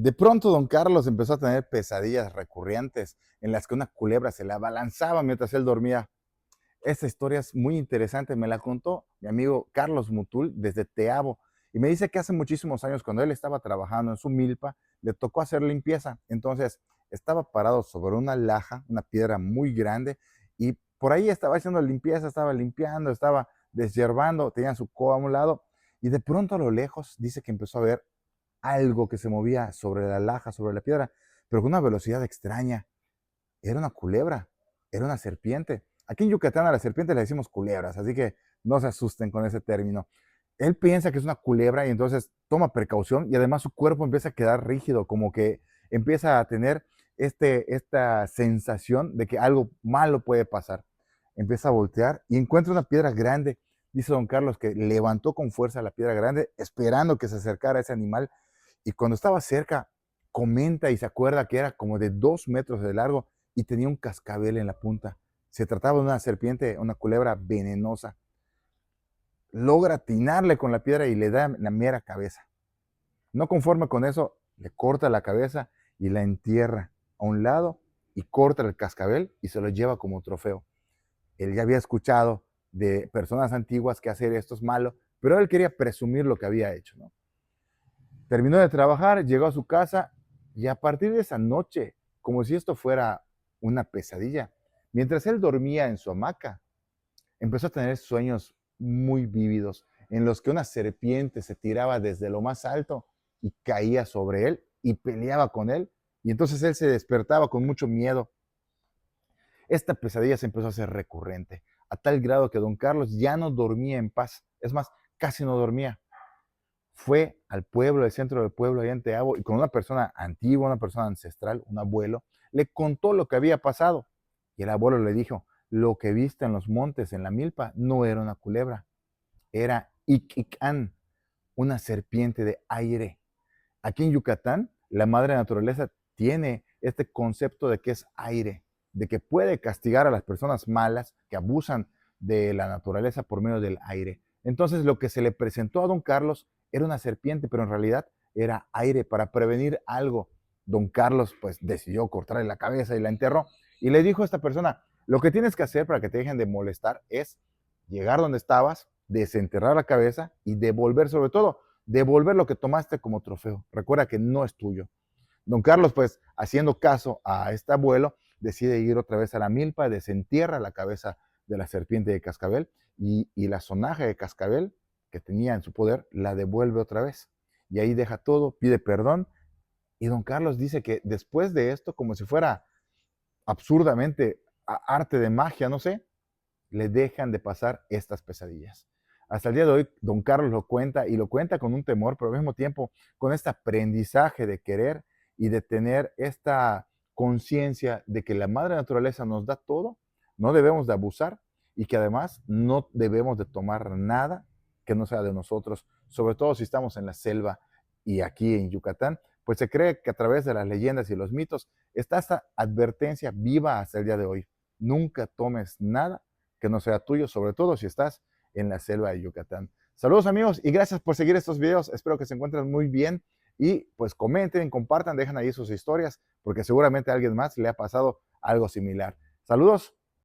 De pronto, don Carlos empezó a tener pesadillas recurrentes en las que una culebra se le abalanzaba mientras él dormía. Esta historia es muy interesante, me la contó mi amigo Carlos Mutul desde Teabo y me dice que hace muchísimos años cuando él estaba trabajando en su milpa, le tocó hacer limpieza. Entonces estaba parado sobre una laja, una piedra muy grande y por ahí estaba haciendo limpieza, estaba limpiando, estaba deshiervando, tenía su coa a un lado y de pronto a lo lejos dice que empezó a ver algo que se movía sobre la laja, sobre la piedra, pero con una velocidad extraña. Era una culebra, era una serpiente. Aquí en Yucatán a las serpientes le decimos culebras, así que no se asusten con ese término. Él piensa que es una culebra y entonces toma precaución y además su cuerpo empieza a quedar rígido, como que empieza a tener esta sensación de que algo malo puede pasar. Empieza a voltear y encuentra una piedra grande. Dice don Carlos que levantó con fuerza la piedra grande, esperando que se acercara ese animal. Y cuando estaba cerca, comenta y se acuerda que era como de 2 metros de largo y tenía un cascabel en la punta. Se trataba de una serpiente, una culebra venenosa. Logra atinarle con la piedra y le da la mera cabeza. No conforme con eso, le corta la cabeza y la entierra a un lado y corta el cascabel y se lo lleva como trofeo. Él ya había escuchado de personas antiguas que hacer esto es malo, pero él quería presumir lo que había hecho, ¿no? Terminó de trabajar, llegó a su casa y a partir de esa noche, como si esto fuera una pesadilla, mientras él dormía en su hamaca, empezó a tener sueños muy vívidos en los que una serpiente se tiraba desde lo más alto y caía sobre él y peleaba con él. Y entonces él se despertaba con mucho miedo. Esta pesadilla se empezó a hacer recurrente, a tal grado que don Carlos ya no dormía en paz. Es más, casi no dormía. Fue al pueblo, al centro del pueblo, allá en Teabo, y con una persona antigua, una persona ancestral, un abuelo, le contó lo que había pasado. Y el abuelo le dijo, lo que viste en los montes, en la milpa, no era una culebra, era Iquican, una serpiente de aire. Aquí en Yucatán, la madre naturaleza tiene este concepto de que es aire, de que puede castigar a las personas malas que abusan de la naturaleza por medio del aire. Entonces, lo que se le presentó a don Carlos era una serpiente, pero en realidad era aire para prevenir algo. Don Carlos, pues, decidió cortarle la cabeza y la enterró. Y le dijo a esta persona, lo que tienes que hacer para que te dejen de molestar es llegar donde estabas, desenterrar la cabeza y devolver, sobre todo, devolver lo que tomaste como trofeo. Recuerda que no es tuyo. Don Carlos, pues, haciendo caso a este abuelo, decide ir otra vez a la milpa, desentierra la cabeza de la serpiente de cascabel y la sonaja de cascabel que tenía en su poder la devuelve otra vez. Y ahí deja todo, pide perdón. Y don Carlos dice que después de esto, como si fuera absurdamente arte de magia, no sé, le dejan de pasar estas pesadillas. Hasta el día de hoy, don Carlos lo cuenta y lo cuenta con un temor, pero al mismo tiempo con este aprendizaje de querer y de tener esta conciencia de que la madre naturaleza nos da todo, no debemos de abusar y que además no debemos de tomar nada que no sea de nosotros, sobre todo si estamos en la selva y aquí en Yucatán, pues se cree que a través de las leyendas y los mitos está esta advertencia viva hasta el día de hoy. Nunca tomes nada que no sea tuyo, sobre todo si estás en la selva de Yucatán. Saludos amigos y gracias por seguir estos videos. Espero que se encuentren muy bien y pues comenten, compartan, dejen ahí sus historias porque seguramente a alguien más le ha pasado algo similar. Saludos.